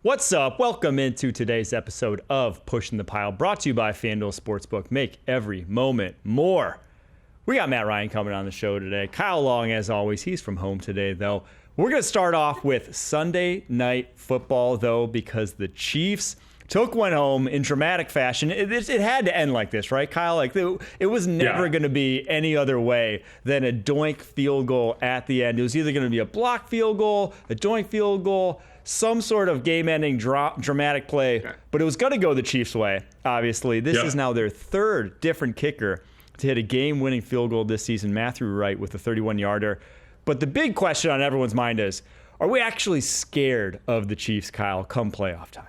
What's up? Welcome into today's episode of Pushing the Pile, brought to you by FanDuel Sportsbook. Make every moment more. We got Matt Ryan coming on the show today. Kyle Long, as always, he's from home today, though. We're going to start off with Sunday Night Football, though, because the Chiefs took one home in dramatic fashion. It had to end like this, right, Kyle? Like it was never going to be any other way than a doink field goal at the end. It was either going to be a block field goal, a doink field goal, some sort of game-ending dramatic play, but it was going to go the Chiefs' way, obviously. This is now their third different kicker to hit a game-winning field goal this season, Matthew Wright with a 31-yarder. But the big question on everyone's mind is, are we actually scared of the Chiefs, Kyle, come playoff time?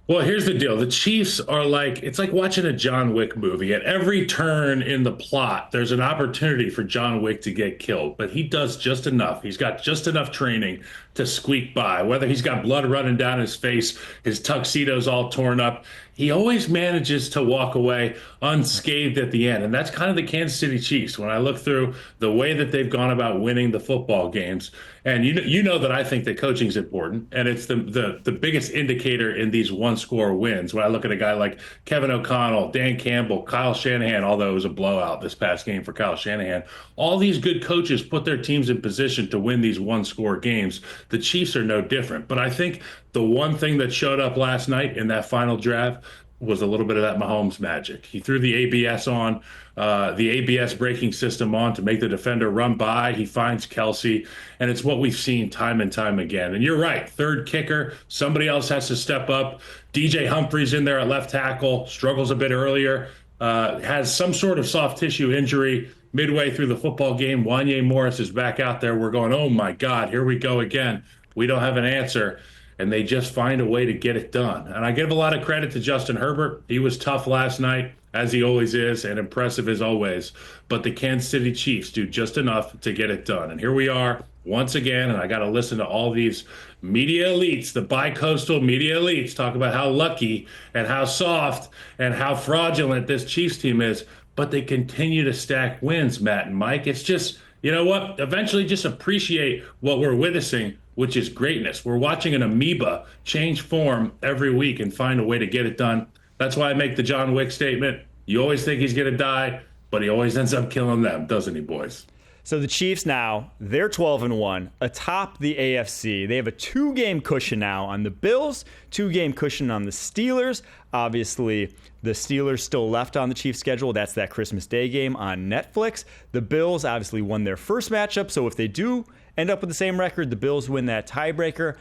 Well, here's the deal. The Chiefs are it's like watching a John Wick movie. At every turn in the plot, there's an opportunity for John Wick to get killed, but he does just enough. He's got just enough training to squeak by. Whether he's got blood running down his face, his tuxedo's all torn up, he always manages to walk away unscathed at the end. And that's kind of the Kansas City Chiefs. When I look through the way that they've gone about winning the football games, and you know that I think that coaching is important, and it's the biggest indicator in these one-score wins. When I look at a guy like Kevin O'Connell, Dan Campbell, Kyle Shanahan, although it was a blowout this past game for Kyle Shanahan, all these good coaches put their teams in position to win these one-score games. The Chiefs are no different. But I think the one thing that showed up last night in that final drive was a little bit of that Mahomes magic. He threw the ABS on, the ABS braking system on to make the defender run by. He finds Kelsey, and it's what we've seen time and time again. And you're right, third kicker, somebody else has to step up. DJ Humphries in there at left tackle, struggles a bit earlier, has some sort of soft tissue injury midway through the football game. Wanye Morris is back out there. We're going, oh my God, here we go again. We don't have an answer. And they just find a way to get it done. And I give a lot of credit to Justin Herbert. He was tough last night, as he always is, and impressive as always. But the Kansas City Chiefs do just enough to get it done. And here we are once again, and I got to listen to all these media elites, the bi-coastal media elites, talk about how lucky and how soft and how fraudulent this Chiefs team is. But they continue to stack wins, Matt and Mike. It's just, you know what? Eventually just appreciate what we're witnessing, which is greatness. We're watching an amoeba change form every week and find a way to get it done. That's why I make the John Wick statement. You always think he's going to die, but he always ends up killing them, doesn't he, boys? So the Chiefs now, they're 12-1 atop the AFC. They have a 2-game cushion now on the Bills, 2-game cushion on the Steelers. Obviously, the Steelers still left on the Chiefs' schedule. That's that Christmas Day game on Netflix. The Bills obviously won their first matchup, so if they do end up with the same record, the Bills win that tiebreaker.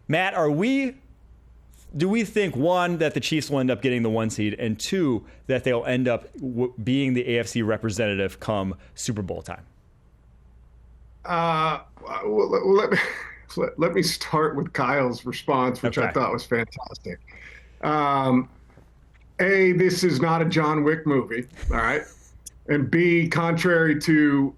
Matt, do we think, one, that the Chiefs will end up getting the 1 seed, and two, that they'll end up being the AFC representative come Super Bowl time? Let me start with Kyle's response, which I thought was fantastic. A, this is not a John Wick movie, all right? And B, contrary to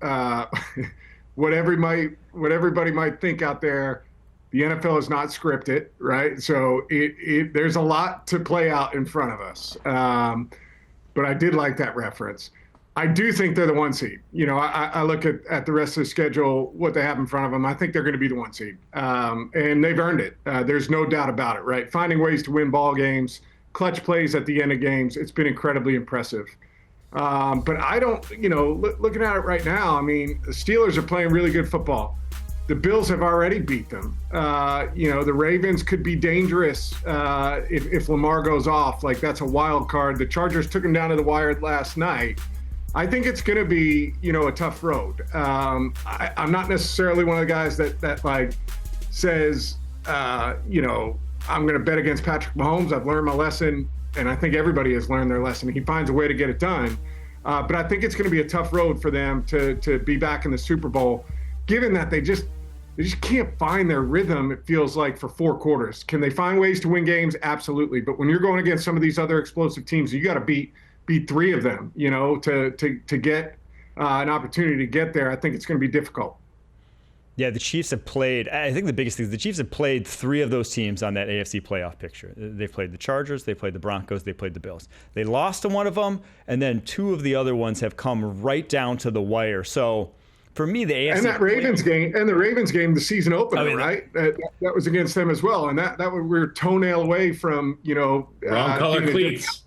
what everybody might think out there, the NFL is not scripted, right? So there's a lot to play out in front of us. But I did like that reference. I do think they're the 1 seed. You know, I look at the rest of the schedule, what they have in front of them. I think they're going to be the 1 seed. And they've earned it. There's no doubt about it, right? Finding ways to win ball games, clutch plays at the end of games. It's been incredibly impressive. But I don't, looking at it right now, I mean, the Steelers are playing really good football. The Bills have already beat them. The Ravens could be dangerous if Lamar goes off. Like, that's a wild card. The Chargers took him down to the wire last night. I think it's going to be, a tough road. I'm not necessarily one of the guys that says, I'm going to bet against Patrick Mahomes. I've learned my lesson, and I think everybody has learned their lesson. He finds a way to get it done. But I think it's going to be a tough road for them to be back in the Super Bowl, given that they just can't find their rhythm, it feels like, for 4 quarters. Can they find ways to win games? Absolutely. But when you're going against some of these other explosive teams, you got to beat 3 of them, to get an opportunity to get there. I think it's going to be difficult. Yeah, the Chiefs have played, I think the biggest thing is the Chiefs have played 3 of those teams on that AFC playoff picture. They've played the Chargers, they played the Broncos, they played the Bills. They lost to one of them, and then 2 of the other ones have come right down to the wire. So for me, the AFC and the Ravens game, the season opener, right? That was against them as well, and that we were toenail away from wrong color cleats.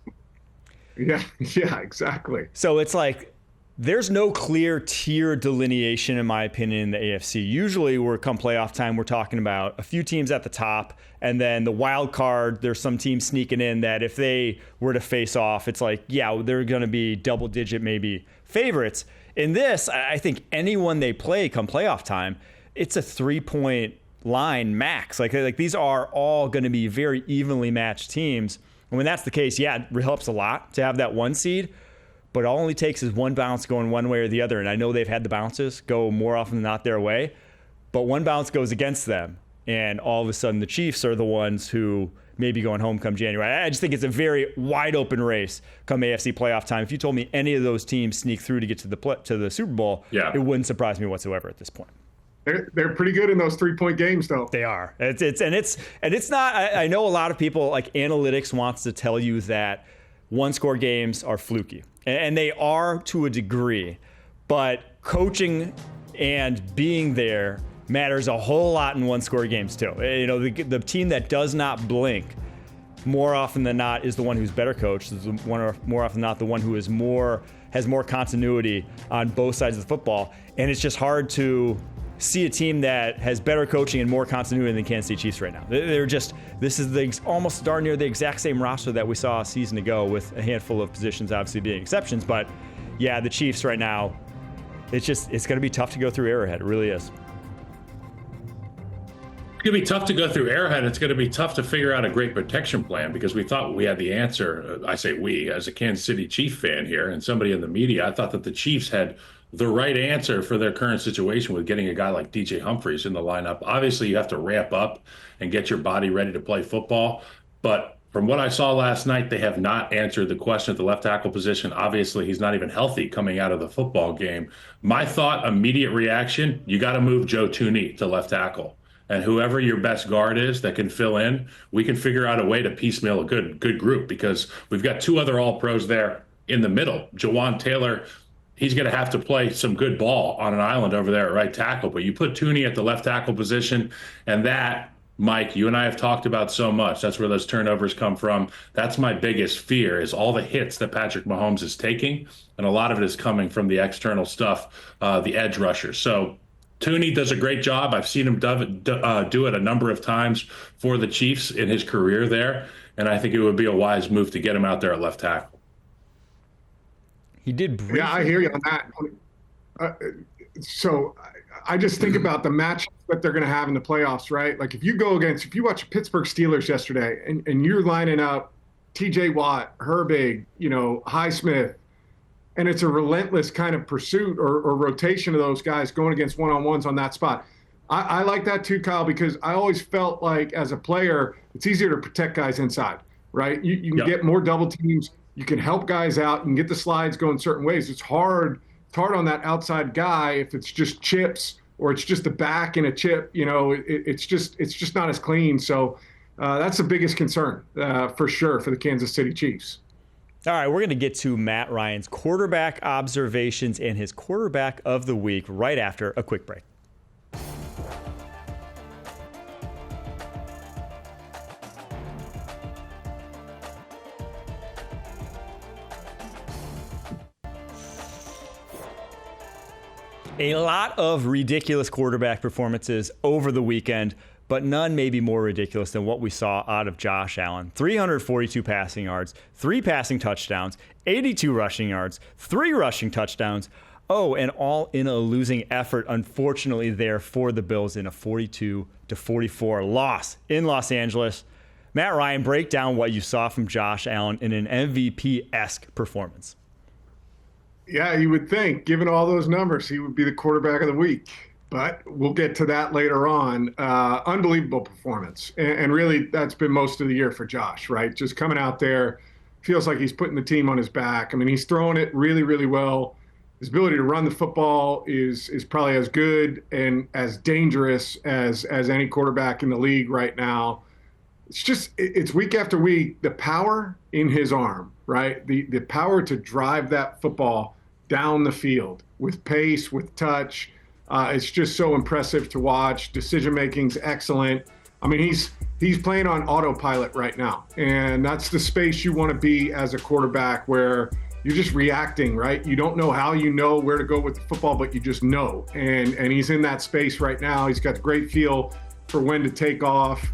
Yeah, exactly. So it's like there's no clear tier delineation, in my opinion, in the AFC. Usually, come playoff time, we're talking about a few teams at the top, and then the wild card. There's some teams sneaking in that if they were to face off, it's like, yeah, they're going to be double-digit maybe favorites. In this, I think anyone they play come playoff time, it's a 3-point line max. Like these are all going to be very evenly matched teams. And when that's the case, yeah, it helps a lot to have that 1 seed. But all it only takes is one bounce going one way or the other. And I know they've had the bounces go more often than not their way. But one bounce goes against them. And all of a sudden, the Chiefs are the ones who may be going home come January. I just think it's a very wide open race come AFC playoff time. If you told me any of those teams sneak through to get to the Super Bowl, it wouldn't surprise me whatsoever at this point. They're pretty good in those 3-point games, though. They are. It's not. I know a lot of people, like analytics wants to tell you that 1-score games are fluky, and they are to a degree. But coaching and being there matters a whole lot in 1-score games too. The team that does not blink more often than not is the one who's better coached. Is more often than not the one who has more continuity on both sides of the football, and it's just hard to see a team that has better coaching and more continuity than the Kansas City Chiefs right now. This is almost darn near the exact same roster that we saw a season ago, with a handful of positions obviously being exceptions. But yeah, the Chiefs right now, it's going to be tough to go through Arrowhead. It really is. It's going to be tough to go through Arrowhead. It's going to be tough to figure out a great protection plan, because we thought we had the answer. I say we, as a Kansas City Chief fan here and somebody in the media, I thought that the Chiefs had the right answer for their current situation with getting a guy like DJ Humphries in the lineup. Obviously, you have to ramp up and get your body ready to play football. But from what I saw last night, they have not answered the question at the left tackle position. Obviously, he's not even healthy coming out of the football game. My immediate reaction, you got to move Joe Thuney to left tackle. And whoever your best guard is that can fill in, we can figure out a way to piecemeal a good group, because we've got 2 other All-Pros there in the middle. Jawan Taylor, he's going to have to play some good ball on an island over there at right tackle. But you put Thuney at the left tackle position, and that, Mike, you and I have talked about so much. That's where those turnovers come from. That's my biggest fear, is all the hits that Patrick Mahomes is taking, and a lot of it is coming from the external stuff, the edge rushers. So Thuney does a great job. I've seen him do it a number of times for the Chiefs in his career there, and I think it would be a wise move to get him out there at left tackle. He did briefly. Yeah, I hear you on that. So I just think about the matchups that they're going to have in the playoffs, right? Like if you watch Pittsburgh Steelers yesterday and you're lining up TJ Watt, Herbig, Highsmith, and it's a relentless kind of pursuit or rotation of those guys going against one-on-ones on that spot. I like that too, Kyle, because I always felt like as a player, it's easier to protect guys inside, right? You can get more double teams. You can help guys out. You can get the slides going certain ways. It's hard on that outside guy if it's just chips or it's just the back in a chip. It's just not as clean. So that's the biggest concern for sure for the Kansas City Chiefs. All right, we're going to get to Matt Ryan's quarterback observations and his quarterback of the week right after a quick break. A lot of ridiculous quarterback performances over the weekend, but none may be more ridiculous than what we saw out of Josh Allen. 342 passing yards, 3 passing touchdowns, 82 rushing yards, 3 rushing touchdowns. Oh, and all in a losing effort, unfortunately, there for the Bills in a 42-44 loss in Los Angeles. Matt Ryan, break down what you saw from Josh Allen in an MVP-esque performance. Yeah, you would think, given all those numbers, he would be the quarterback of the week. But we'll get to that later on. Unbelievable performance. And really, that's been most of the year for Josh, right? Just coming out there, feels like he's putting the team on his back. I mean, he's throwing it really, really well. His ability to run the football is probably as good and as dangerous as any quarterback in the league right now. It's week after week, the power in his arm, right? The power to drive that football down the field with pace, with touch. It's just so impressive to watch. Decision making's excellent. I mean, he's playing on autopilot right now, and that's the space you want to be as a quarterback, where you're just reacting, right? You don't know how you know where to go with the football, but you just know. And he's in that space right now. He's got a great feel for when to take off.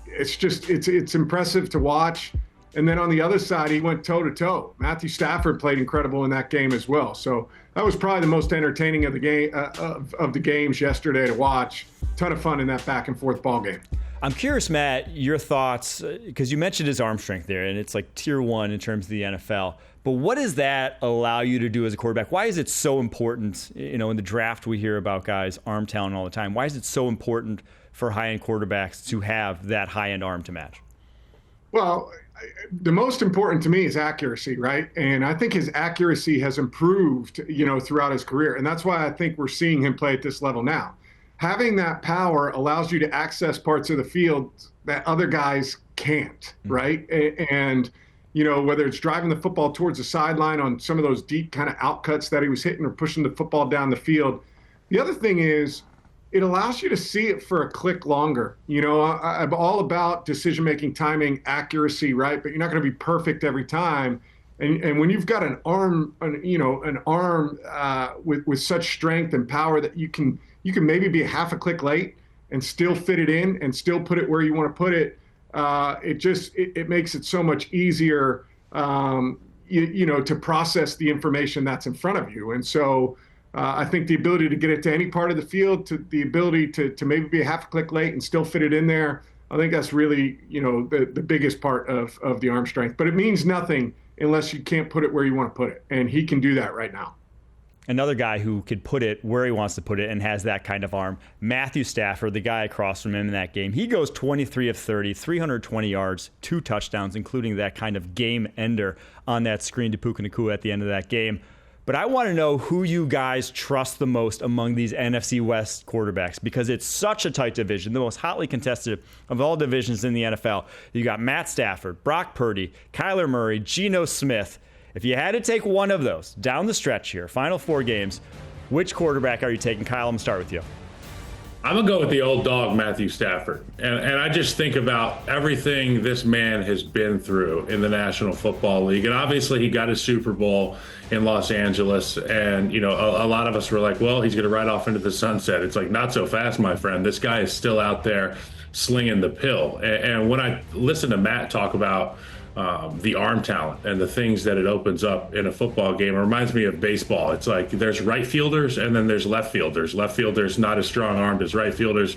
It's impressive to watch. And then on the other side, he went toe-to-toe. Matthew Stafford played incredible in that game as well. So that was probably the most entertaining of the game of the games yesterday to watch. Ton of fun in that back-and-forth ball game. I'm curious, Matt, your thoughts, because you mentioned his arm strength there, and it's like tier 1 in terms of the NFL. But what does that allow you to do as a quarterback? Why is it so important? In the draft, we hear about guys' arm talent all the time. Why is it so important for high-end quarterbacks to have that high-end arm to match? Well, the most important to me is accuracy, right? And I think his accuracy has improved, throughout his career. And that's why I think we're seeing him play at this level now. Having that power allows you to access parts of the field that other guys can't, right? And, whether it's driving the football towards the sideline on some of those deep kind of outcuts that he was hitting, or pushing the football down the field. The other thing is, it allows you to see it for a click longer. I'm all about decision-making, timing, accuracy, right? But you're not going to be perfect every time. And when you've got an arm, with such strength and power that you can maybe be half a click late and still fit it in and still put it where you want to put it. It makes it so much easier, to process the information that's in front of you. And so I think the ability to get it to any part of the field, to the ability to maybe be a half a click late and still fit it in there, I think that's really, the biggest part of the arm strength. But it means nothing unless you can't put it where you want to put it. And he can do that right now. Another guy who could put it where he wants to put it and has that kind of arm, Matthew Stafford, the guy across from him in that game. He goes 23 of 30, 320 yards, 2 touchdowns, including that kind of game ender on that screen to Puka Nacua at the end of that game. But I want to know who you guys trust the most among these NFC West quarterbacks, because it's such a tight division, the most hotly contested of all divisions in the NFL. You got Matt Stafford, Brock Purdy, Kyler Murray, Geno Smith. If you had to take one of those down the stretch here, final 4 games, which quarterback are you taking? Kyle, I'm going to start with you. I'm going to go with the old dog, Matthew Stafford. And I just think about everything this man has been through in the National Football League. And obviously he got his Super Bowl in Los Angeles. And, a lot of us were like, well, he's going to ride off into the sunset. It's like, not so fast, my friend. This guy is still out there slinging the pill. And when I listen to Matt talk about the arm talent and the things that it opens up in a football game, it reminds me of baseball. It's like there's right fielders and then there's left fielders. Left fielders not as strong armed as right fielders.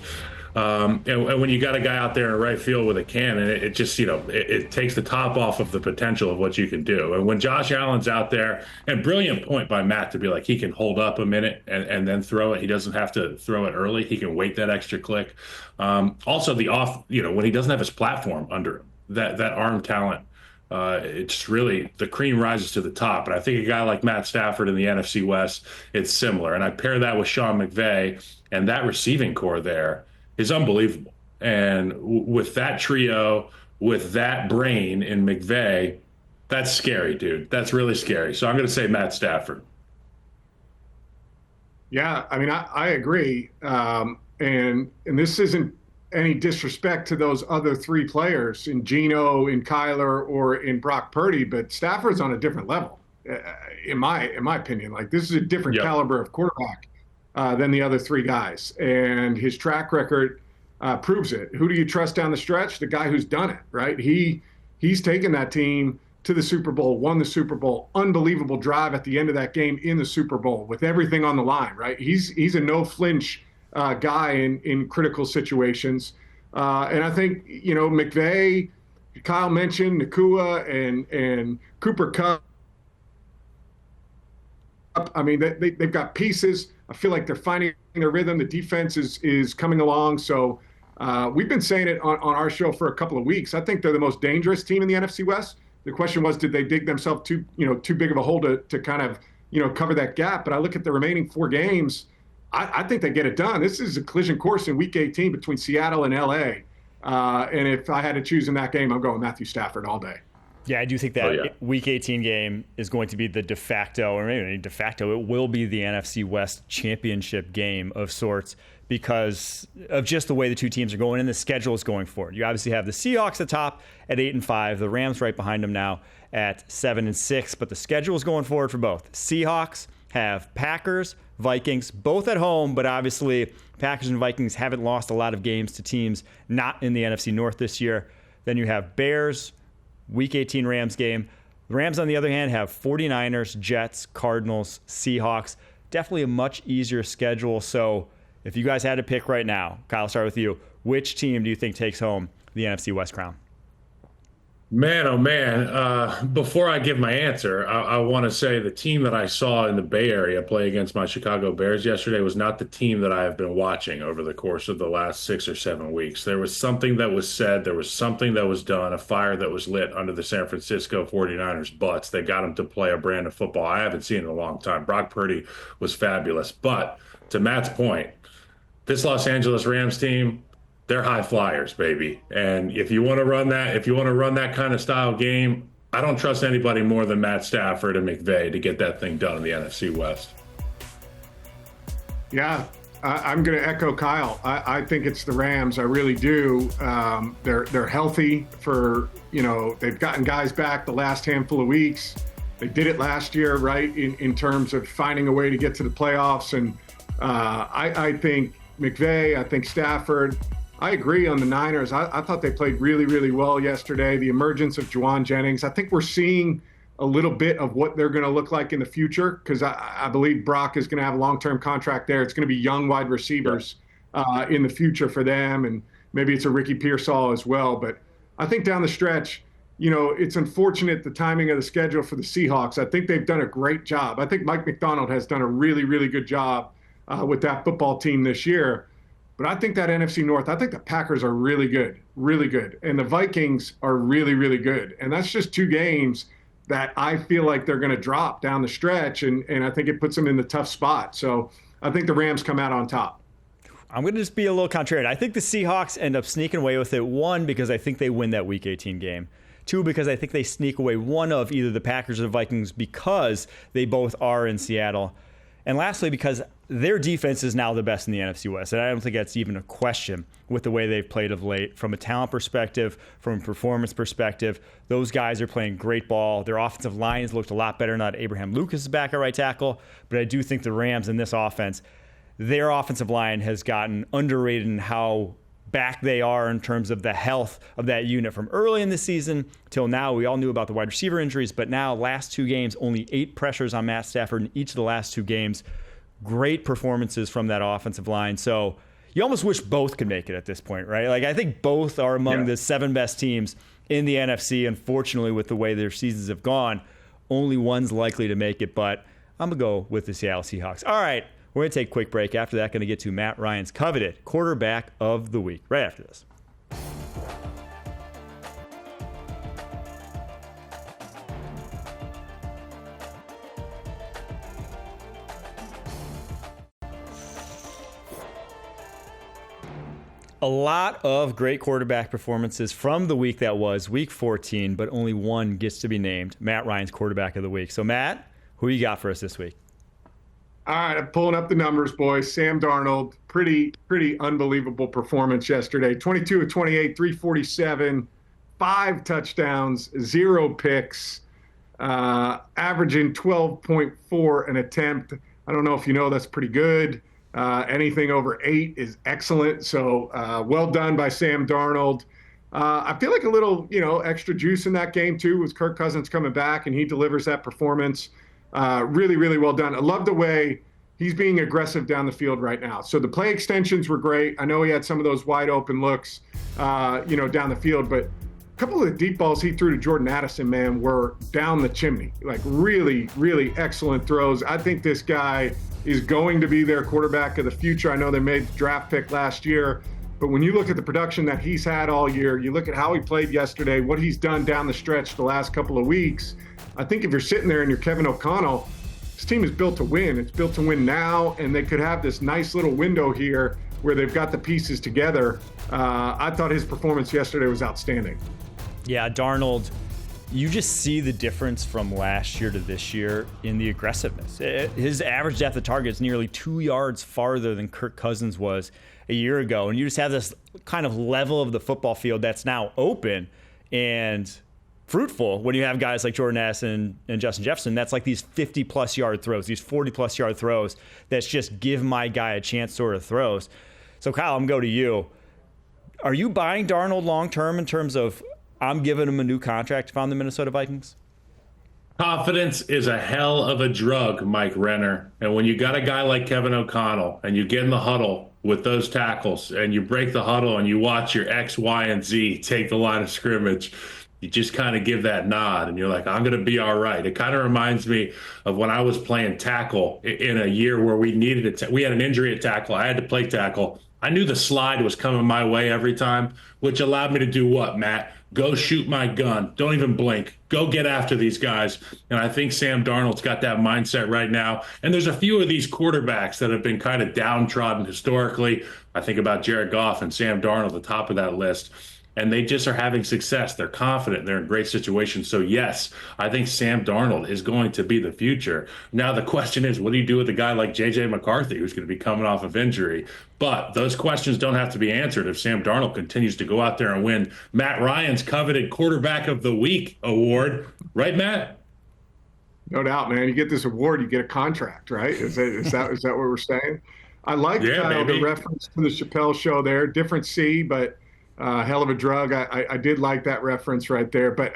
And when you got a guy out there in right field with a cannon, it just, it takes the top off of the potential of what you can do. And when Josh Allen's out there, and brilliant point by Matt to be like, he can hold up a minute and then throw it. He doesn't have to throw it early. He can wait that extra click. Also the off, when he doesn't have his platform under him, that arm talent, it's really, the cream rises to the top. And I think a guy like Matt Stafford in the NFC West, it's similar. And I pair that with Sean McVay, and that receiving core there is unbelievable. And with that trio, with that brain in McVay, that's scary, dude. That's really scary. So I'm going to say Matt Stafford. Yeah, I mean, I agree. And this isn't any disrespect to those other 3 players in Geno, in Kyler, or in Brock Purdy, but Stafford's on a different level, in my opinion. Like, this is a different caliber of quarterback than the other 3 guys, and his track record proves it. Who do you trust down the stretch? The guy who's done it, right? He's taken that team to the Super Bowl, won the Super Bowl, unbelievable drive at the end of that game in the Super Bowl with everything on the line, right? He's a no flinch guy in critical situations. And I think, McVay, Kyle mentioned Nacua and Cooper Kupp. I mean, they've got pieces. I feel like they're finding their rhythm. The defense is coming along. So we've been saying it on our show for a couple of weeks. I think they're the most dangerous team in the NFC West. The question was, did they dig themselves too big of a hole to kind of, cover that gap? But I look at the remaining 4 games. I think they get it done. This is a collision course in Week 18 between Seattle and LA. And if I had to choose in that game, I'm going Matthew Stafford all day. Yeah, I do think that Week 18 game is going to be the de facto, or maybe de facto, it will be the NFC West championship game of sorts because of just the way the two teams are going and the schedule is going forward. You obviously have the Seahawks at top at 8-5, the Rams right behind them now at 7-6, but the schedule is going forward for both. Seahawks have Packers, Vikings, both at home, but obviously Packers and Vikings haven't lost a lot of games to teams not in the NFC North this year. Then you have Bears, Week 18 Rams game. The Rams, on the other hand, have 49ers, Jets, Cardinals, Seahawks. Definitely a much easier schedule. So if you guys had to pick right now, Kyle, I'll start with you. Which team do you think takes home the NFC West crown? Man, oh man. Before I give my answer, I want to say the team that I saw in the Bay Area play against my Chicago Bears yesterday was not the team that I have been watching over the course of the last 6 or 7 weeks. There was something that was said. There was something that was done, a fire that was lit under the San Francisco 49ers' butts. They got them to play a brand of football I haven't seen in a long time. Brock Purdy was fabulous. But to Matt's point, this Los Angeles Rams team, they're high flyers, baby. And if you want to run that kind of style game, I don't trust anybody more than Matt Stafford and McVay to get that thing done in the NFC West. Yeah, I'm going to echo Kyle. I think it's the Rams. I really do. They're healthy for, they've gotten guys back the last handful of weeks. They did it last year, right, in terms of finding a way to get to the playoffs. And I think McVay, I think Stafford. I agree on the Niners. I thought they played really, really well yesterday. The emergence of Juwan Jennings. I think we're seeing a little bit of what they're going to look like in the future because I believe Brock is going to have a long-term contract there. It's going to be young wide receivers in the future for them, and maybe it's a Ricky Pearsall as well. But I think down the stretch, it's unfortunate the timing of the schedule for the Seahawks. I think they've done a great job. I think Mike McDonald has done a really, really good job with that football team this year. But I think that NFC North, I think the Packers are really good, really good. And the Vikings are really, really good. And that's just two games that I feel like they're going to drop down the stretch. And I think it puts them in the tough spot. So I think the Rams come out on top. I'm going to just be a little contrarian. I think the Seahawks end up sneaking away with it. One, because I think they win that Week 18 game. Two, because I think they sneak away one of either the Packers or the Vikings because they both are in Seattle. And lastly, because their defense is now the best in the NFC West. And I don't think that's even a question with the way they've played of late. From a talent perspective, from a performance perspective, those guys are playing great ball. Their offensive lines looked a lot better now that Abraham Lucas is back at right tackle. But I do think the Rams in this offense, their offensive line has gotten underrated in how back they are in terms of the health of that unit from early in the season till now. We all knew about the wide receiver injuries, but now last 2 games, only 8 pressures on Matt Stafford in each of the last 2 games. Great performances from that offensive line. So you almost wish both could make it at this point, right? Like I think both are among the 7 best teams in the NFC. Unfortunately, with the way their seasons have gone, only one's likely to make it, but I'm going to go with the Seattle Seahawks. All right. We're going to take a quick break. After that, going to get to Matt Ryan's coveted quarterback of the week right after this. A lot of great quarterback performances from the week that was Week 14, but only one gets to be named Matt Ryan's quarterback of the week. So, Matt, who you got for us this week? All right, I'm pulling up the numbers, boys. Sam Darnold, pretty unbelievable performance yesterday. 22 of 28, 347, 5 touchdowns, 0 picks, averaging 12.4 an attempt. I don't know if you know that's pretty good. Anything over 8 is excellent. So well done by Sam Darnold. I feel like a little, extra juice in that game too with Kirk Cousins coming back and he delivers that performance. Really, really well done. I love the way he's being aggressive down the field right now. So the play extensions were great. I know he had some of those wide open looks, down the field, but a couple of the deep balls he threw to Jordan Addison, man, were down the chimney. Like really, really excellent throws. I think this guy is going to be their quarterback of the future. I know they made the draft pick last year, but when you look at the production that he's had all year, you look at how he played yesterday, what he's done down the stretch the last couple of weeks, I think if you're sitting there and you're Kevin O'Connell, this team is built to win. It's built to win now, and they could have this nice little window here where they've got the pieces together. I thought his performance yesterday was outstanding. Yeah, Darnold you just see the difference from last year to this year in the aggressiveness. His average depth of target is nearly 2 yards farther than Kirk Cousins was a year ago. And you just have this kind of level of the football field that's now open and fruitful when you have guys like Jordan Addison and Justin Jefferson. That's like these 50-plus yard throws, these 40-plus yard throws that's just give my guy a chance sort of throws. So, Kyle, I'm going to go to you. Are you buying Darnold long-term in terms of I'm giving him a new contract if I'm the Minnesota Vikings? Confidence is a hell of a drug, Mike Renner. And when you got a guy like Kevin O'Connell and you get in the huddle with those tackles and you break the huddle and you watch your X, Y, and Z take the line of scrimmage, you just kind of give that nod and you're like, I'm going to be all right. It kind of reminds me of when I was playing tackle in a year where we needed it. We had an injury at tackle. I had to play tackle. I knew the slide was coming my way every time, which allowed me to do what, Matt? Go shoot my gun. Don't even blink. Go get after these guys. And I think Sam Darnold's got that mindset right now. And there's a few of these quarterbacks that have been kind of downtrodden historically. I think about Jared Goff and Sam Darnold at the top of that list. And they just are having success. They're confident. They're in great situations. So, yes, I think Sam Darnold is going to be the future. Now, the question is, what do you do with a guy like J.J. McCarthy, who's going to be coming off of injury? But those questions don't have to be answered if Sam Darnold continues to go out there and win Matt Ryan's coveted Quarterback of the Week award. Right, Matt? No doubt, man. You get this award, you get a contract, right? Is that what we're saying? I like the reference to the Chappelle Show there. Different C, but hell of a drug. I did like that reference right there. But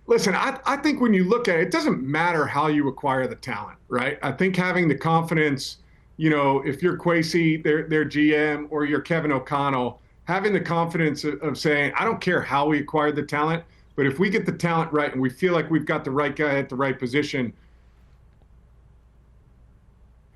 listen, I think when you look at it, it doesn't matter how you acquire the talent, right? I think having the confidence, if you're Kwesi, their GM, or you're Kevin O'Connell, having the confidence of saying, I don't care how we acquired the talent, but if we get the talent right and we feel like we've got the right guy at the right position,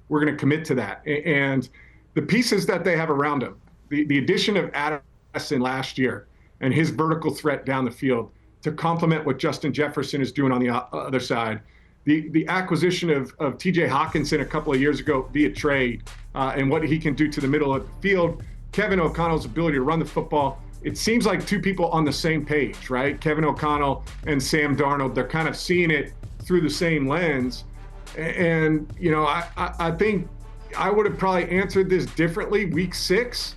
we're going to commit to that. And the pieces that they have around him, the addition of Addison last year and his vertical threat down the field to complement what Justin Jefferson is doing on the other side, the acquisition of TJ Hawkinson a couple of years ago via trade and what he can do to the middle of the field, Kevin O'Connell's ability to run the football. It seems like two people on the same page, right? Kevin O'Connell and Sam Darnold, they're kind of seeing it through the same lens. And, I think I would have probably answered this differently week 6,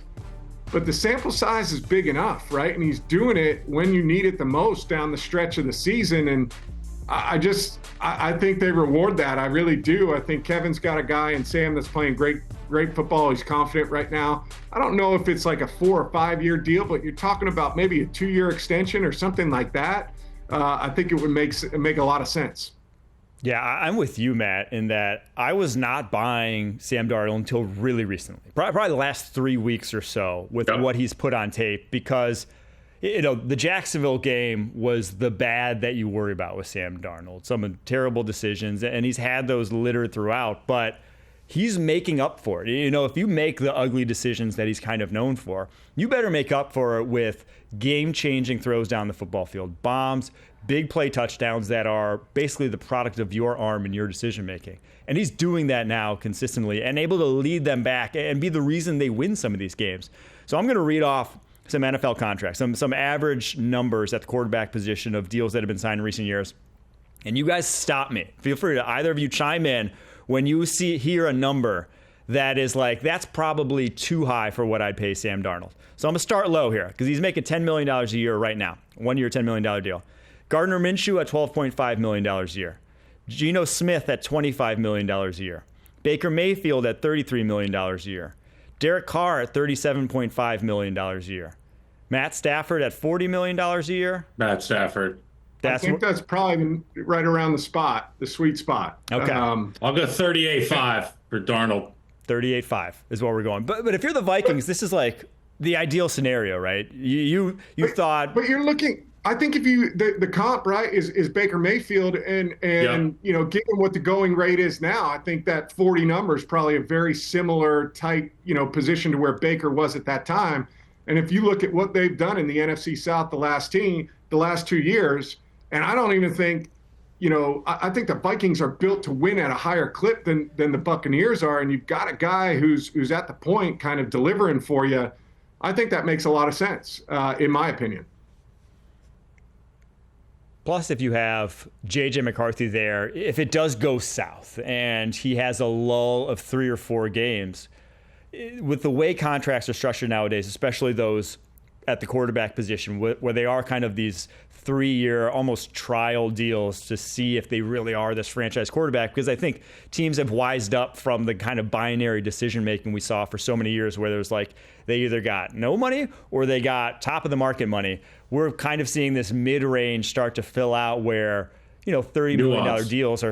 but the sample size is big enough, right? And he's doing it when you need it the most down the stretch of the season. And I think they reward that. I really do. I think Kevin's got a guy in Sam that's playing great football. He's confident right now. I don't know if it's like a 4 or 5 year deal, but you're talking about maybe a 2-year extension or something like that. I think it would make a lot of sense. Yeah, I'm with you, Matt, in that I was not buying Sam Darnold until really recently, probably the last 3 weeks or so with what he's put on tape, because the Jacksonville game was the bad that you worry about with Sam Darnold. Some terrible decisions, and he's had those littered throughout, but he's making up for it. If you make the ugly decisions that he's kind of known for, you better make up for it with game-changing throws down the football field, bombs, big play touchdowns that are basically the product of your arm and your decision-making. And he's doing that now consistently and able to lead them back and be the reason they win some of these games. So I'm going to read off some NFL contracts, some average numbers at the quarterback position of deals that have been signed in recent years. And you guys stop me. Feel free to either of you chime in when you hear a number that is like, that's probably too high for what I'd pay Sam Darnold. So I'm going to start low here because he's making $10 million a year right now. 1 year, $10 million deal. Gardner Minshew at $12.5 million a year. Geno Smith at $25 million a year. Baker Mayfield at $33 million a year. Derek Carr at $37.5 million a year. Matt Stafford at $40 million a year. Matt Stafford. I think that's probably right around the sweet spot. Okay. I'll go 38.5 for Darnold. 38.5 is what we're going. But if you're the Vikings, this is like the ideal scenario, right? You thought. But you're looking. I think if the comp, right, is Baker Mayfield and given what the going rate is now, I think that 40 number is probably a very similar type, position to where Baker was at that time. And if you look at what they've done in the NFC South the last 2 years, and I don't even think, I think the Vikings are built to win at a higher clip than the Buccaneers are, and you've got a guy who's at the point kind of delivering for you. I think that makes a lot of sense, in my opinion. Plus, if you have J.J. McCarthy there, if it does go south and he has a lull of 3 or 4 games, with the way contracts are structured nowadays, especially those at the quarterback position, where they are kind of these 3-year almost trial deals to see if they really are this franchise quarterback, because I think teams have wised up from the kind of binary decision making we saw for so many years, where there's like they either got no money or they got top of the market money. We're kind of seeing this mid-range start to fill out where, $30 million deals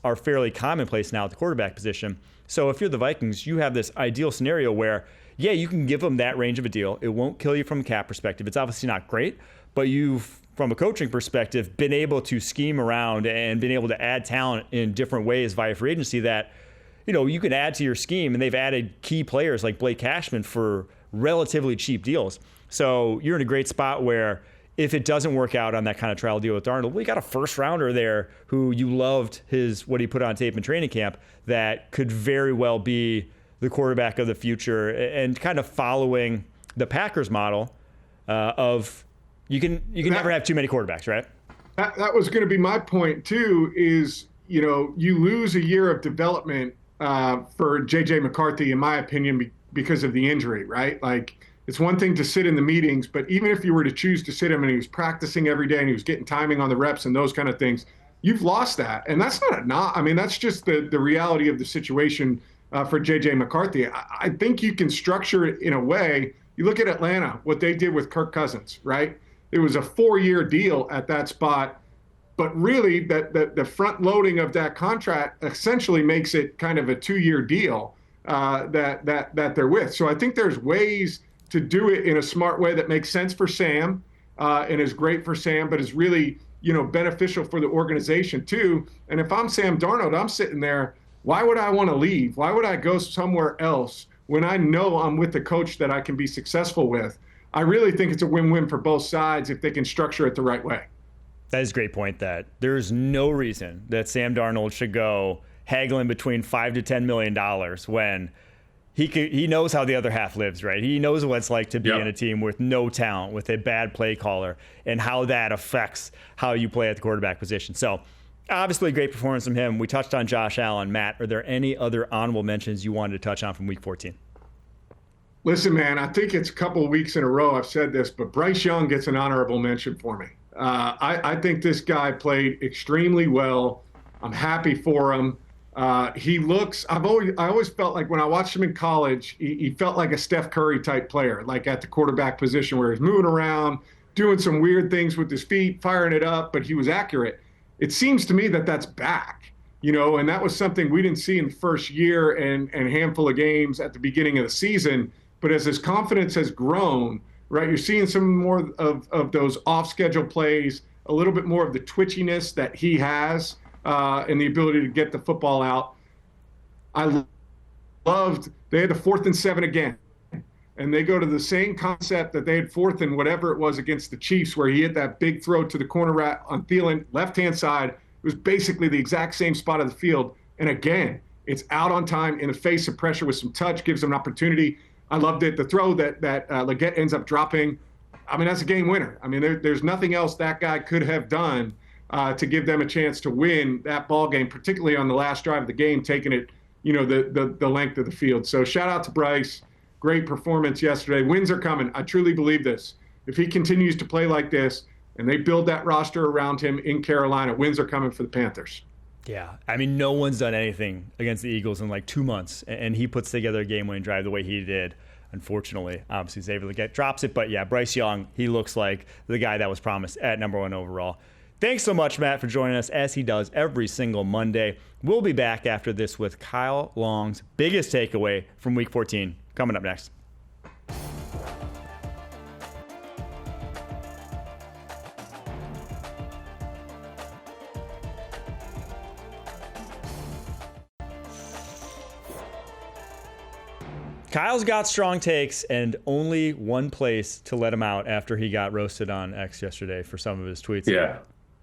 are fairly commonplace now at the quarterback position. So if you're the Vikings, you have this ideal scenario where, yeah, you can give them that range of a deal. It won't kill you from a cap perspective. It's obviously not great, but you've, from a coaching perspective, been able to scheme around and been able to add talent in different ways via free agency that, you can add to your scheme. And they've added key players like Blake Cashman for relatively cheap deals. So you're in a great spot where if it doesn't work out on that kind of trial deal with Darnold, we got a first rounder there who you loved what he put on tape in training camp that could very well be the quarterback of the future, and kind of following the Packers model of you can never have too many quarterbacks, right? That was going to be my point too, is, you lose a year of development for J.J. McCarthy, in my opinion, because of the injury, right? Like, it's one thing to sit in the meetings, but even if you were to choose to sit him and he was practicing every day and he was getting timing on the reps and those kind of things, you've lost that. And that's that's just the reality of the situation for J.J. McCarthy. I think you can structure it in a way. You look at Atlanta, what they did with Kirk Cousins, right? It was a 4-year deal at that spot, but really the front loading of that contract essentially makes it kind of a 2-year deal that they're with. So I think there's ways to do it in a smart way that makes sense for Sam and is great for Sam, but is really, beneficial for the organization too. And if I'm Sam Darnold, I'm sitting there, why would I want to leave? Why would I go somewhere else when I know I'm with the coach that I can be successful with? I really think it's a win-win for both sides if they can structure it the right way. That is a great point, that there's no reason that Sam Darnold should go haggling between $5 to $10 million when he knows how the other half lives, right? He knows what it's like to be in a team with no talent, with a bad play caller, and how that affects how you play at the quarterback position. So obviously great performance from him. We touched on Josh Allen. Matt, are there any other honorable mentions you wanted to touch on from Week 14? Listen, man, I think it's a couple of weeks in a row I've said this, but Bryce Young gets an honorable mention for me. I think this guy played extremely well. I'm happy for him. I always felt like when I watched him in college, he felt like a Steph Curry type player, like at the quarterback position where he's moving around, doing some weird things with his feet, firing it up, but he was accurate. It seems to me that that's back, and that was something we didn't see in the first year and handful of games at the beginning of the season. But as his confidence has grown, right, you're seeing some more of those off-schedule plays, a little bit more of the twitchiness that he has, and the ability to get the football out. I loved, they had the 4th and 7 again. And they go to the same concept that they had 4th and whatever it was against the Chiefs, where he hit that big throw to the corner on Thielen, left-hand side. It was basically the exact same spot of the field. And again, it's out on time in the face of pressure with some touch, gives them an opportunity. I loved it. The throw that Leggett ends up dropping, that's a game winner. There's nothing else that guy could have done to give them a chance to win that ball game, particularly on the last drive of the game, taking it, the length of the field. So shout out to Bryce. Great performance yesterday. Wins are coming. I truly believe this. If he continues to play like this and they build that roster around him in Carolina, wins are coming for the Panthers. Yeah. No one's done anything against the Eagles in like 2 months, and he puts together a game-winning drive the way he did. Unfortunately, obviously he's able to drops it. But yeah, Bryce Young, he looks like the guy that was promised at number 1 overall. Thanks so much, Matt, for joining us, as he does every single Monday. We'll be back after this with Kyle Long's biggest takeaway from Week 14 coming up next. Kyle's got strong takes and only one place to let him out after he got roasted on X yesterday for some of his tweets. Yeah.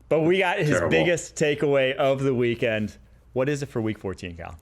But we got his biggest takeaway of the weekend. What is it for Week 14, Kyle?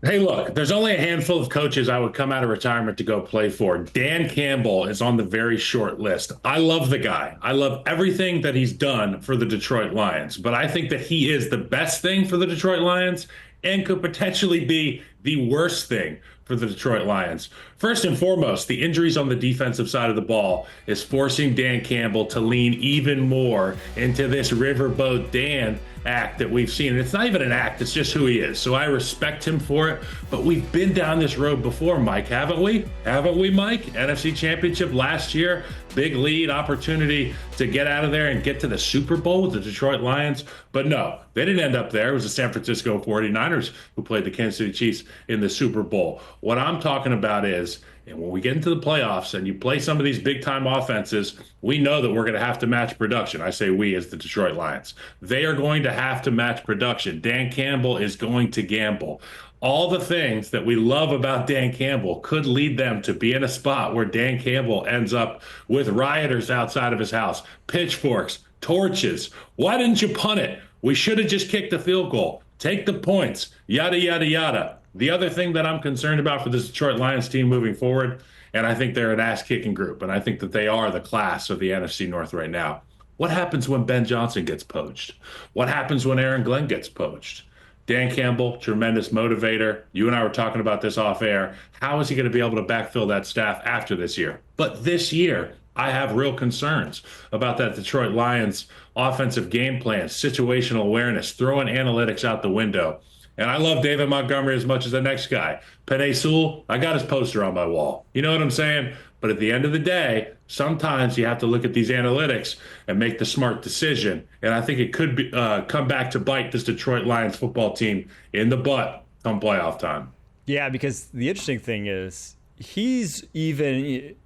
Hey, look, there's only a handful of coaches I would come out of retirement to go play for. Dan Campbell is on the very short list. I love the guy. I love everything that he's done for the Detroit Lions, but I think that he is the best thing for the Detroit Lions and could potentially be the worst thing for the Detroit Lions. First and foremost, the injuries on the defensive side of the ball is forcing Dan Campbell to lean even more into this riverboat Dan act that we've seen. And it's not even an act, it's just who he is. So I respect him for it. But we've been down this road before, Mike, haven't we? Haven't we, Mike? NFC Championship last year, big lead, opportunity to get out of there and get to the Super Bowl with the Detroit Lions. But no, they didn't end up there. It was the San Francisco 49ers who played the Kansas City Chiefs in the Super Bowl. What I'm talking about is, and when we get into the playoffs and you play some of these big-time offenses, we know that we're going to have to match production. I say we as the Detroit Lions. They are going to have to match production. Dan Campbell is going to gamble. All the things that we love about Dan Campbell could lead them to be in a spot where Dan Campbell ends up with rioters outside of his house, pitchforks, torches. Why didn't you punt it? We should have just kicked the field goal. Take the points, yada, yada, yada. The other thing that I'm concerned about for this Detroit Lions team moving forward, and I think they're an ass-kicking group, and I think that they are the class of the NFC North right now. What happens when Ben Johnson gets poached? What happens when Aaron Glenn gets poached? Dan Campbell, tremendous motivator. You and I were talking about this off air. How is he going to be able to backfill that staff after this year? But this year, I have real concerns about that Detroit Lions offensive game plan, situational awareness, throwing analytics out the window. And I love David Montgomery as much as the next guy. Penei Sewell, I got his poster on my wall. You know what I'm saying? But at the end of the day, sometimes you have to look at these analytics and make the smart decision. And I think it could be come back to bite this Detroit Lions football team in the butt come playoff time. Yeah, because the interesting thing is he's even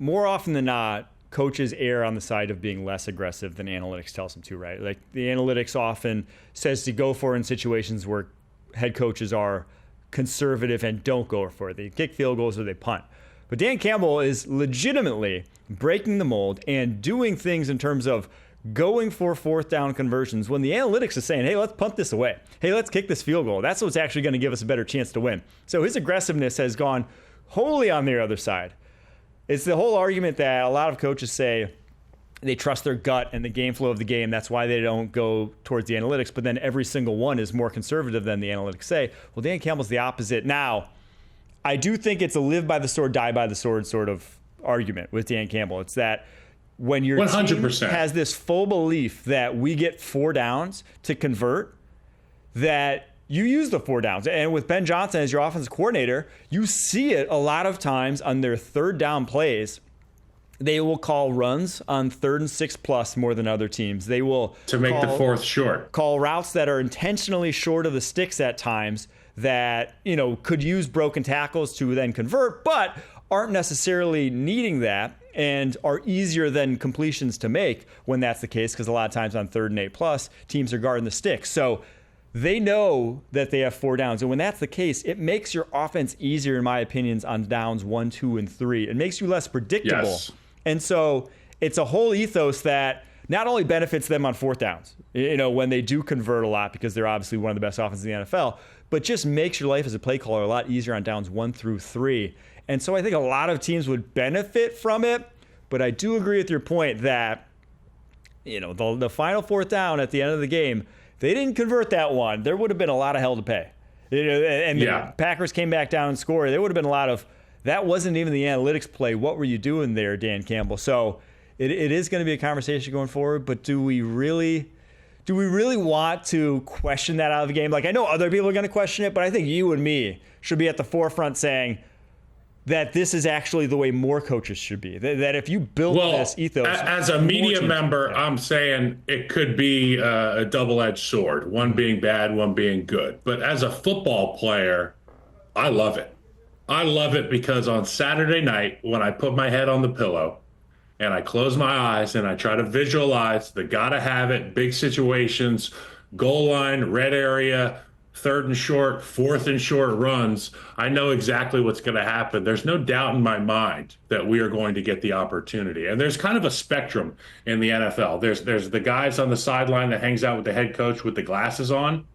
more often than not, coaches err on the side of being less aggressive than analytics tells them to, right? Like the analytics often says to go for in situations where head coaches are conservative and don't go for it. They kick field goals or they punt. But Dan Campbell is legitimately breaking the mold and doing things in terms of going for fourth down conversions when the analytics is saying, hey, let's punt this away. Hey, let's kick this field goal. That's what's actually going to give us a better chance to win. So his aggressiveness has gone wholly on the other side. It's the whole argument that a lot of coaches say they trust their gut and the game flow of the game. That's why they don't go towards the analytics. But then every single one is more conservative than the analytics say. Well, Dan Campbell's the opposite. Now, I do think it's a live by the sword, die by the sword sort of argument with Dan Campbell. It's that when your 100%. Team has this full belief that we get 4 downs to convert, that you use the 4 downs. And with Ben Johnson as your offensive coordinator, you see it a lot of times on their third down plays. They will call runs on 3rd and 6 plus more than other teams. They will to make the 4th short. Call routes that are intentionally short of the sticks at times that, could use broken tackles to then convert, but aren't necessarily needing that and are easier than completions to make when that's the case, because a lot of times on 3rd and 8 plus, teams are guarding the sticks. So they know that they have 4 downs. And when that's the case, it makes your offense easier, in my opinions, on downs 1, 2, and 3. It makes you less predictable. Yes. And so it's a whole ethos that not only benefits them on 4th downs, when they do convert a lot, because they're obviously one of the best offenses in the NFL, but just makes your life as a play caller a lot easier on downs 1 through 3. And so I think a lot of teams would benefit from it. But I do agree with your point that, the final 4th down at the end of the game, if they didn't convert that one, there would have been a lot of hell to pay. And the Packers came back down and scored. There would have been a lot of, that wasn't even the analytics play. What were you doing there, Dan Campbell? So it is going to be a conversation going forward, but do we really want to question that out of the game? Like, I know other people are going to question it, but I think you and me should be at the forefront saying that this is actually the way more coaches should be. That if you build this ethos. As a media member, I'm saying it could be a double-edged sword, one being bad, one being good. But as a football player, I love it. I love it because on Saturday night, when I put my head on the pillow and I close my eyes and I try to visualize the gotta have it, big situations, goal line, red area, 3rd and short, 4th and short runs, I know exactly what's going to happen. There's no doubt in my mind that we are going to get the opportunity. And there's kind of a spectrum in the NFL. There's the guys on the sideline that hangs out with the head coach with the glasses on,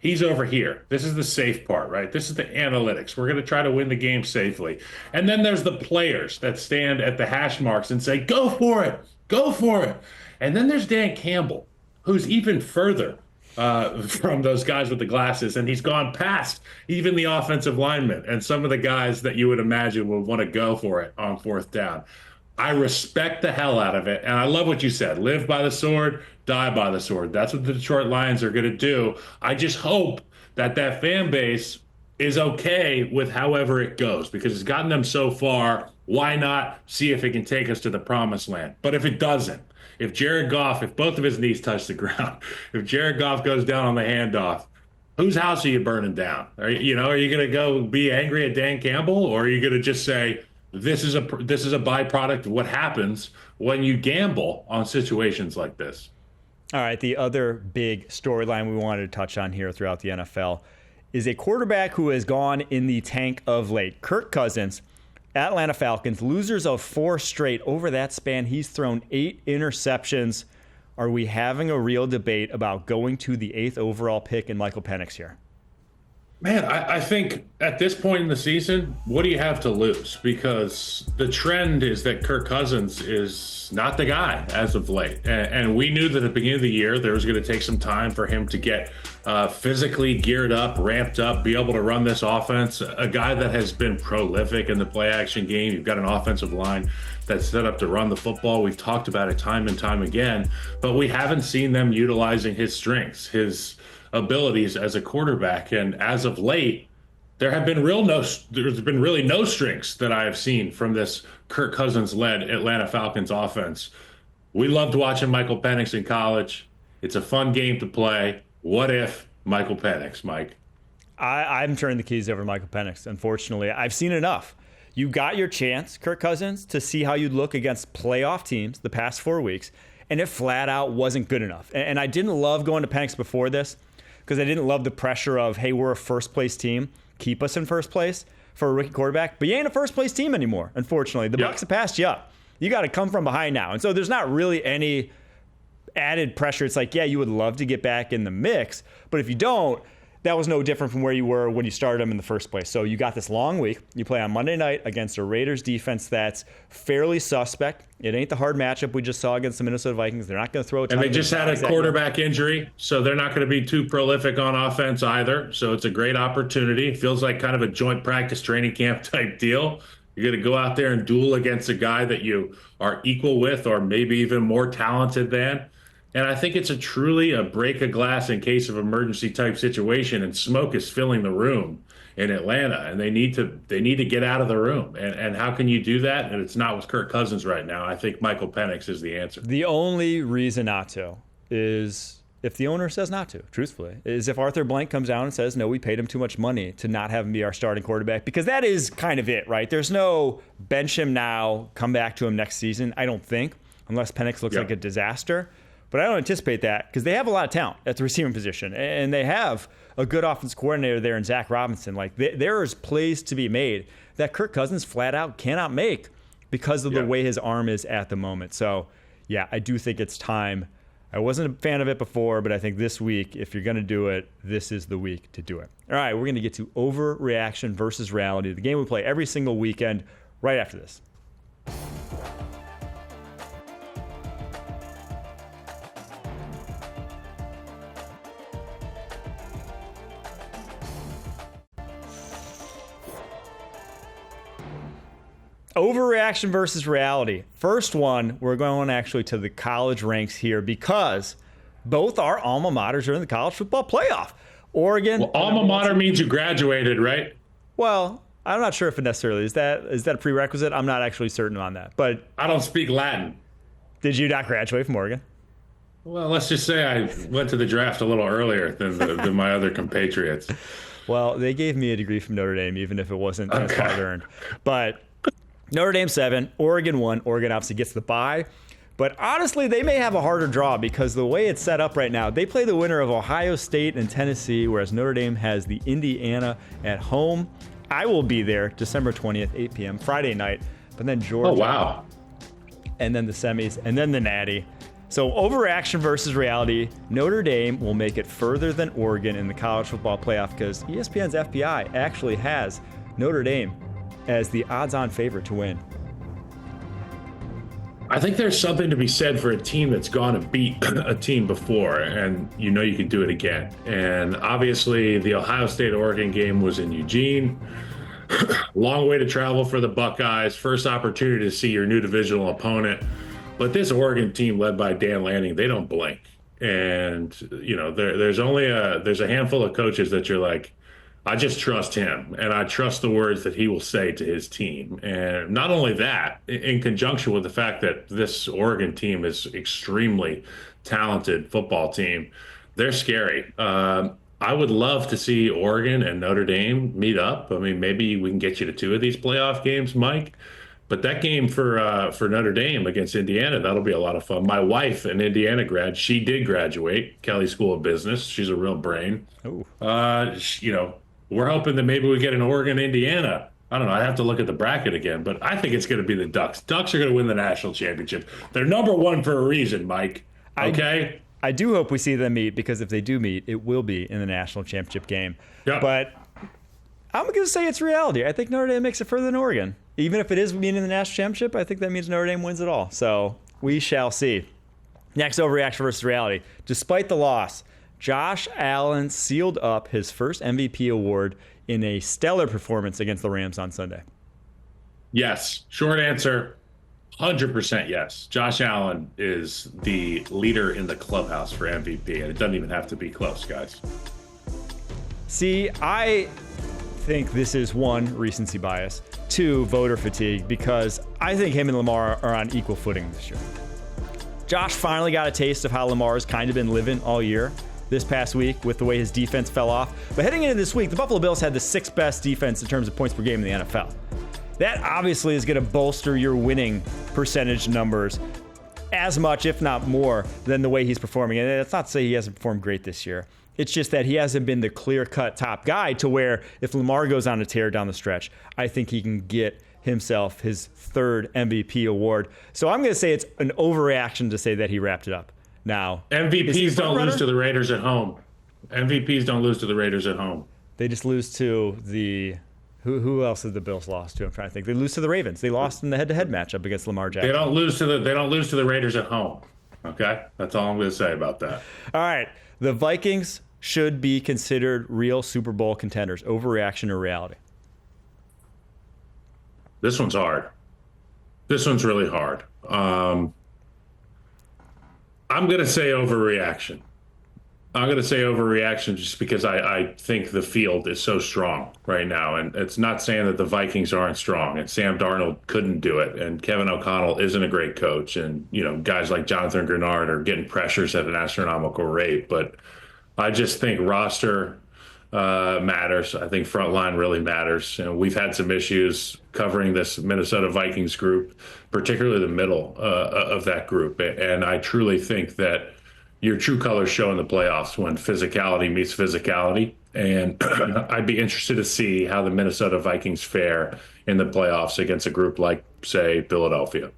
He's over here. This is the safe part, right? This is the analytics. We're going to try to win the game safely. And then there's the players that stand at the hash marks and say, go for it. Go for it. And then there's Dan Campbell, who's even further from those guys with the glasses. And he's gone past even the offensive linemen and some of the guys that you would imagine would want to go for it on fourth down. I respect the hell out of it. And I love what you said. Live by the sword, die by the sword. That's what the Detroit Lions are going to do. I just hope that fan base is okay with however it goes, because it's gotten them so far. Why not see if it can take us to the promised land? But if it doesn't, if Jared Goff, if both of his knees touch the ground, if Jared Goff goes down on the handoff, whose house are you burning down? Are you going to go be angry at Dan Campbell, or are you going to just say, this is a byproduct of what happens when you gamble on situations like this? All right, the other big storyline we wanted to touch on here throughout the NFL is a quarterback who has gone in the tank of late. Kirk Cousins, Atlanta Falcons, losers of 4 straight. Over that span, he's thrown 8 interceptions. Are we having a real debate about going to the 8th overall pick in Michael Penix here? Man, I think at this point in the season, what do you have to lose? Because the trend is that Kirk Cousins is not the guy as of late. And we knew that at the beginning of the year, there was going to take some time for him to get physically geared up, ramped up, be able to run this offense. A guy that has been prolific in the play action game. You've got an offensive line that's set up to run the football. We've talked about it time and time again, but we haven't seen them utilizing his strengths, his abilities as a quarterback. And as of late, there's been really no strengths that I have seen from this Kirk Cousins-led Atlanta Falcons offense. We loved watching Michael Penix in college. It's a fun game to play. What if Michael Penix, Mike? I'm turning the keys over to Michael Penix, unfortunately. I've seen enough. You got your chance, Kirk Cousins, to see how you'd look against playoff teams the past 4 weeks, and it flat out wasn't good enough. And I didn't love going to Penix before this, because I didn't love the pressure of, hey, we're a first-place team. Keep us in first place for a rookie quarterback. But you ain't a first-place team anymore, unfortunately. The Bucs have passed you up. You got to come from behind now. And so there's not really any added pressure. It's like, yeah, you would love to get back in the mix. But if you don't, that was no different from where you were when you started them in the first place. So you got this long week. You play on Monday night against a Raiders defense that's fairly suspect. It ain't the hard matchup we just saw against the Minnesota Vikings. They're not going to throw a ton. And they just had a quarterback injury, so they're not going to be too prolific on offense either. So it's a great opportunity. It feels like kind of a joint practice training camp type deal. You're going to go out there and duel against a guy that you are equal with or maybe even more talented than. And I think it's truly a break of glass in case of emergency type situation, and smoke is filling the room in Atlanta, and they need to get out of the room. And how can you do that? And it's not with Kirk Cousins right now. I think Michael Penix is the answer. The only reason not to is if the owner says not to, truthfully, is if Arthur Blank comes down and says, no, we paid him too much money to not have him be our starting quarterback, because that is kind of it, right? There's no bench him now, come back to him next season, I don't think, unless Penix looks like a disaster. But I don't anticipate that, because they have a lot of talent at the receiving position, and they have a good offense coordinator there in Zach Robinson. Like, there's plays to be made that Kirk Cousins flat out cannot make because of the way his arm is at the moment. So, yeah, I do think it's time. I wasn't a fan of it before, but I think this week, if you're going to do it, this is the week to do it. All right, we're going to get to overreaction versus reality, the game we play every single weekend, right after this. Overreaction versus reality. First one, we're going actually to the college ranks here, because both our alma maters are in the college football playoff. Oregon. Well, alma mater means you graduated, right? Well, I'm not sure if it necessarily is that a prerequisite. I'm not actually certain on that. But I don't speak Latin. Did you not graduate from Oregon? Well, let's just say I went to the draft a little earlier than my other compatriots. Well, they gave me a degree from Notre Dame, even if it wasn't as hard earned. But Notre Dame 7, Oregon 1. Oregon obviously gets the bye. But honestly, they may have a harder draw, because the way it's set up right now, they play the winner of Ohio State and Tennessee, whereas Notre Dame has the Indiana at home. I will be there December 20th, 8 p.m., Friday night. But then Georgia. Oh, wow. And then the semis, and then the Natty. So overreaction versus reality. Notre Dame will make it further than Oregon in the college football playoff because ESPN's FBI actually has Notre Dame as the odds-on favorite to win. I think there's something to be said for a team that's gone and beat a team before, and you know you can do it again. And obviously the Ohio State-Oregon game was in Eugene. Long way to travel for the Buckeyes. First opportunity to see your new divisional opponent. But this Oregon team led by Dan Lanning, they don't blink. And, you know, there's a handful of coaches that you're like, I just trust him, and I trust the words that he will say to his team. And not only that, in conjunction with the fact that this Oregon team is extremely talented football team, they're scary. I would love to see Oregon and Notre Dame meet up. I mean, maybe we can get you to 2 of these playoff games, Mike. But that game for Notre Dame against Indiana, that'll be a lot of fun. My wife, an Indiana grad, she did graduate Kelly School of Business. She's a real brain. Ooh. You know, we're hoping that maybe we get an Oregon-Indiana. I don't know. I have to look at the bracket again, but I think it's going to be the Ducks. Ducks are going to win the national championship. They're number 1 for a reason, Mike. Okay? I do hope we see them meet, because if they do meet, it will be in the national championship game. Yep. But I'm going to say it's reality. I think Notre Dame makes it further than Oregon. Even if it is meeting the national championship, I think that means Notre Dame wins it all. So we shall see. Next, overreaction versus reality. Despite the loss, Josh Allen sealed up his first MVP award in a stellar performance against the Rams on Sunday. Yes. Short answer, 100% yes. Josh Allen is the leader in the clubhouse for MVP, and it doesn't even have to be close, guys. See, I think this is 1, recency bias, 2, voter fatigue, because I think him and Lamar are on equal footing this year. Josh finally got a taste of how Lamar's kind of been living all year this past week with the way his defense fell off. But heading into this week, the Buffalo Bills had the 6th best defense in terms of points per game in the NFL. That obviously is going to bolster your winning percentage numbers as much, if not more, than the way he's performing. And that's not to say he hasn't performed great this year. It's just that he hasn't been the clear-cut top guy to where if Lamar goes on a tear down the stretch, I think he can get himself his 3rd MVP award. So I'm going to say it's an overreaction to say that he wrapped it up. Now, MVPs don't lose to the Raiders at home. MVPs don't lose to the Raiders at home. They just lose to the... Who else did the Bills lost to? I'm trying to think. They lose to the Ravens. They lost in the head-to-head matchup against Lamar Jackson. They don't lose to the Raiders at home. Okay? That's all I'm going to say about that. All right. The Vikings should be considered real Super Bowl contenders. Overreaction or reality? This one's hard. This one's really hard. I'm going to say overreaction. I'm going to say overreaction just because I think the field is so strong right now. And it's not saying that the Vikings aren't strong. And Sam Darnold couldn't do it. And Kevin O'Connell isn't a great coach. And, you know, guys like Jonathan Grenard are getting pressures at an astronomical rate. But I just think roster matters. I think front line really matters. And we've had some issues covering this Minnesota Vikings group, particularly the middle of that group. And I truly think that your true colors show in the playoffs when physicality meets physicality. And I'd be interested to see how the Minnesota Vikings fare in the playoffs against a group like, say, Philadelphia.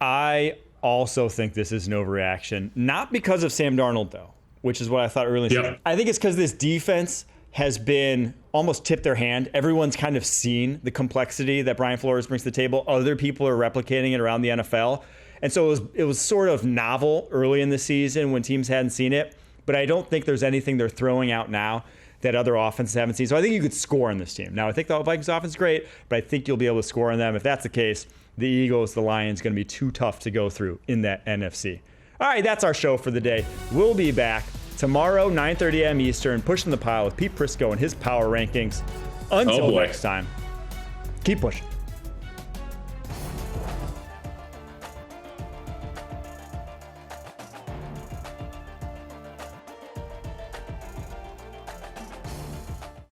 I also think this is an overreaction, not because of Sam Darnold, though, which is what I thought earlier. Yep. I think it's because this defense has been almost tipped their hand. Everyone's kind of seen the complexity that Brian Flores brings to the table. Other people are replicating it around the NFL. And so it was sort of novel early in the season when teams hadn't seen it. But I don't think there's anything they're throwing out now that other offenses haven't seen. So I think you could score on this team. Now, I think the Vikings offense is great, but I think you'll be able to score on them. If that's the case, the Eagles, the Lions, going to be too tough to go through in that NFC. All right, that's our show for the day. We'll be back tomorrow, 9:30 a.m. Eastern, pushing the pile with Pete Prisco and his power rankings. Until next time, keep pushing.